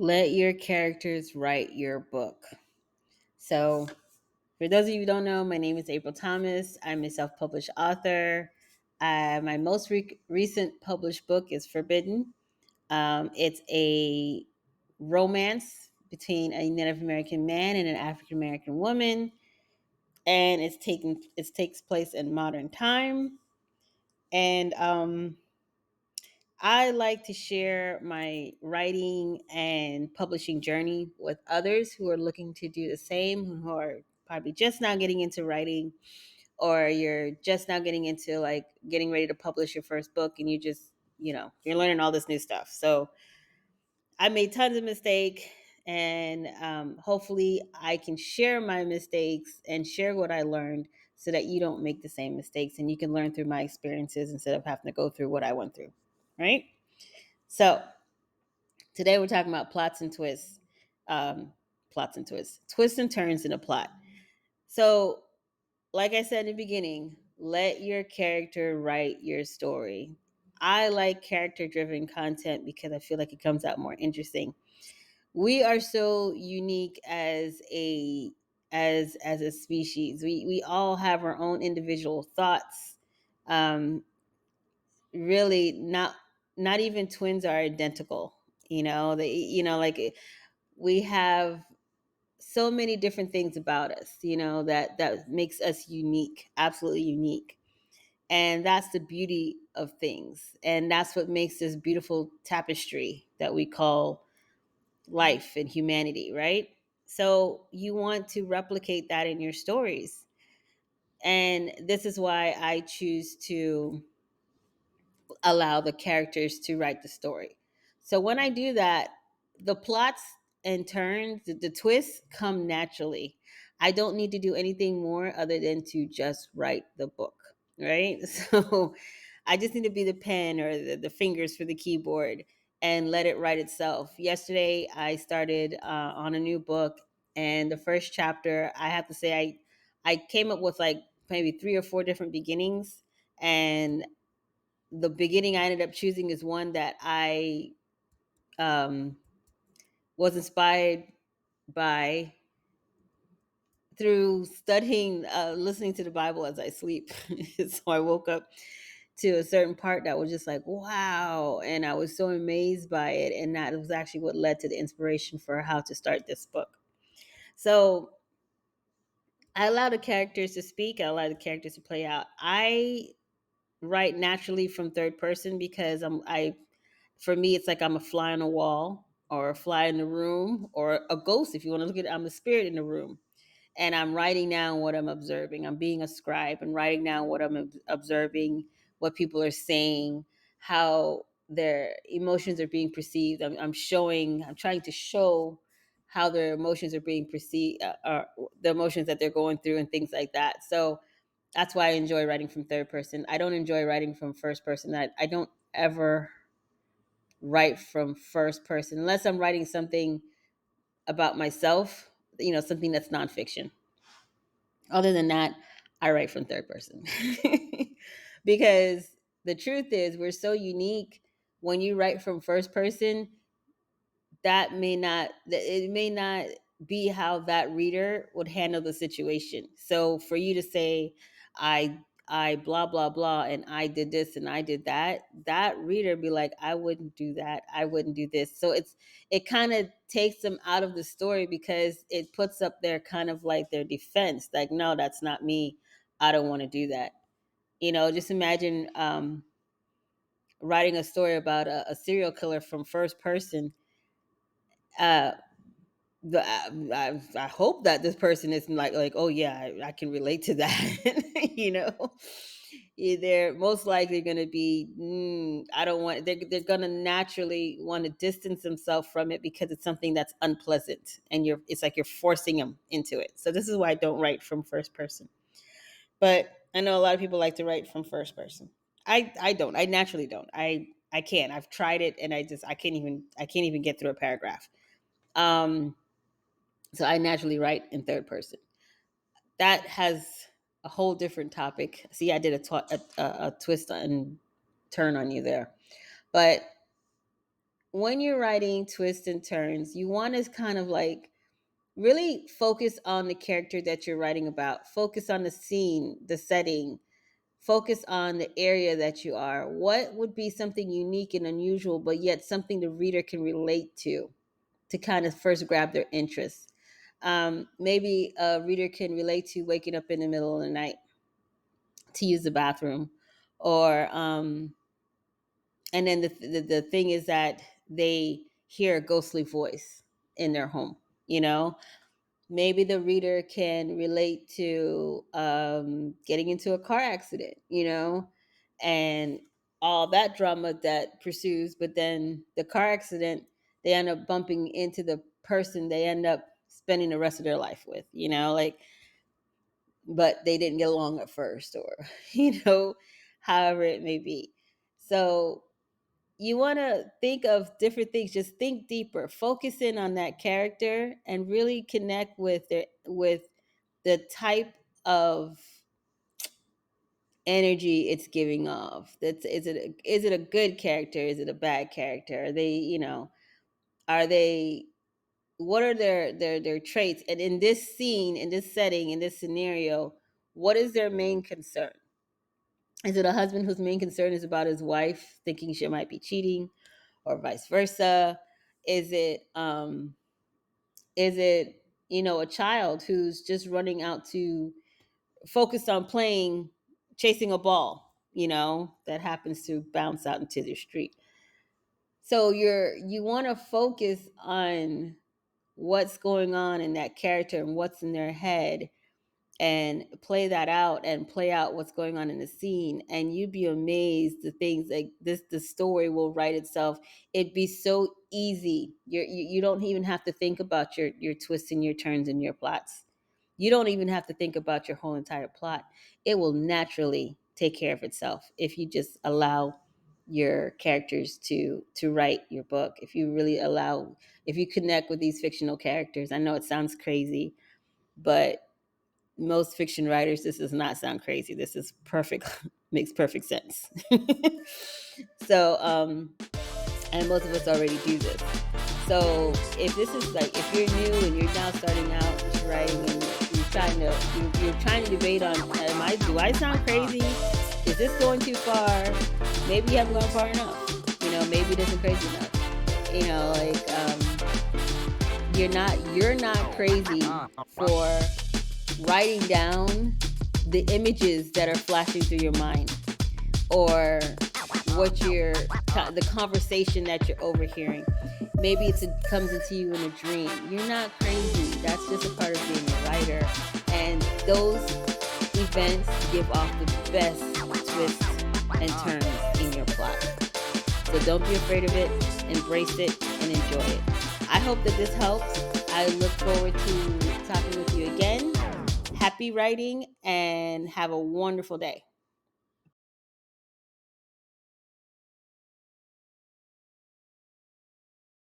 Let your characters write your book. So, for those of you who don't know, my name is April Thomas. I'm a self published author. My most recent published book is Forbidden. It's a romance between a Native American man and an African American woman, and it takes place in modern time. And I like to share my writing and publishing journey with others who are looking to do the same, who are probably just now getting into writing, or you're just now getting into like getting ready to publish your first book and you're learning all this new stuff. So I made tons of mistakes, and hopefully I can share my mistakes and share what I learned so that you don't make the same mistakes and you can learn through my experiences instead of having to go through what I went through. Right? So today we're talking about plots and twists. Plots and twists. Twists and turns in a plot. So, like I said in the beginning, let your character write your story. I like character driven content because I feel like it comes out more interesting. We are so unique as a species. We all have our own individual thoughts. Um, really not even twins are identical. Like we have so many different things about us, that makes us unique, absolutely unique. And that's the beauty of things. And that's what makes this beautiful tapestry that we call life and humanity, right? So you want to replicate that in your stories. And this is why I choose to allow the characters to write the story. So when I do that, the plots and turns, the twists come naturally. I don't need to do anything more other than to just write the book, right? So I just need to be the pen or the fingers for the keyboard and let it write itself. Yesterday, I started on a new book, and the first chapter, I have to say, I came up with like maybe three or four different beginnings, and the beginning I ended up choosing is one that I um, was inspired by through studying, listening to the Bible as I sleep. So I woke up to a certain part that was just like, wow. And I was so amazed by it. And that was actually what led to the inspiration for how to start this book. So I allow the characters to speak, I allow the characters to play out. I write naturally from third person because for me, it's like I'm a fly on a wall or a fly in the room or a ghost. If you want to look at it, I'm a spirit in the room. And I'm writing down what I'm observing. I'm being a scribe and writing down what I'm observing, what people are saying, how their emotions are being perceived. I'm trying to show how their emotions are being perceived, the emotions that they're going through and things like that. So that's why I enjoy writing from third person. I don't enjoy writing from first person. I don't ever write from first person unless I'm writing something about myself, something that's nonfiction. Other than that, I write from third person. Because the truth is, we're so unique. When you write from first person, it may not be how that reader would handle the situation. So for you to say I blah blah blah and I did this and I did that, that reader be like, I wouldn't do that, I wouldn't do this. So it kind of takes them out of the story because it puts up their kind of like their defense, like, no, that's not me, I don't want to do that. Just imagine writing a story about a serial killer from first person. uh I hope that this person isn't like, oh yeah, I can relate to that. They're most likely going to be, I don't want, they're going to naturally want to distance themselves from it because it's something that's unpleasant, and it's like you're forcing them into it. So this is why I don't write from first person. But I know a lot of people like to write from first person. I don't. I naturally don't. I can't. I've tried it and I can't even get through a paragraph. Um so I naturally write in third person. That has a whole different topic. See, I did a twist and turn on you there. But when you're writing twists and turns, you want to kind of like really focus on the character that you're writing about, focus on the scene, the setting, focus on the area that you are. What would be something unique and unusual, but yet something the reader can relate to kind of first grab their interest? Maybe a reader can relate to waking up in the middle of the night to use the bathroom, or and then the thing is that they hear a ghostly voice in their home. You know, maybe the reader can relate to getting into a car accident, and all that drama that pursues. But then the car accident, they end up bumping into the person they end up spending the rest of their life with, like, but they didn't get along at first, or, however it may be. So you want to think of different things, just think deeper, focus in on that character and really connect with the type of energy it's giving off. That's is it a good character, is it a bad character, are they, are they, what are their traits, and in this scene, in this setting, in this scenario, what is their main concern? Is it a husband whose main concern is about his wife thinking she might be cheating, or vice versa? Is it a child who's just running out to focus on playing, chasing a ball, that happens to bounce out into the street? So you want to focus on what's going on in that character and what's in their head, and play that out and play out what's going on in the scene, and you'd be amazed the things like this, the story will write itself. It'd be so easy. You don't even have to think about your twists and your turns and your plots. You don't even have to think about your whole entire plot. It will naturally take care of itself if you just allow your characters to write your book. If you really allow, if you connect with these fictional characters. I know it sounds crazy, but most fiction writers, this does not sound crazy. This is perfect, makes perfect sense. So, and most of us already do this. So, if this is like, if you're new and you're now starting out just writing, and you're trying to debate on, do I sound crazy? Is this going too far? Maybe you haven't gone far enough. Maybe it isn't crazy enough. You're not crazy for writing down the images that are flashing through your mind, or the conversation that you're overhearing. Maybe it comes into you in a dream. You're not crazy. That's just a part of being a writer. And those events give off the best twists and turns in your plot. So don't be afraid of it. Embrace it and enjoy it. I hope that this helps. I look forward to talking with you again. Happy writing and have a wonderful day.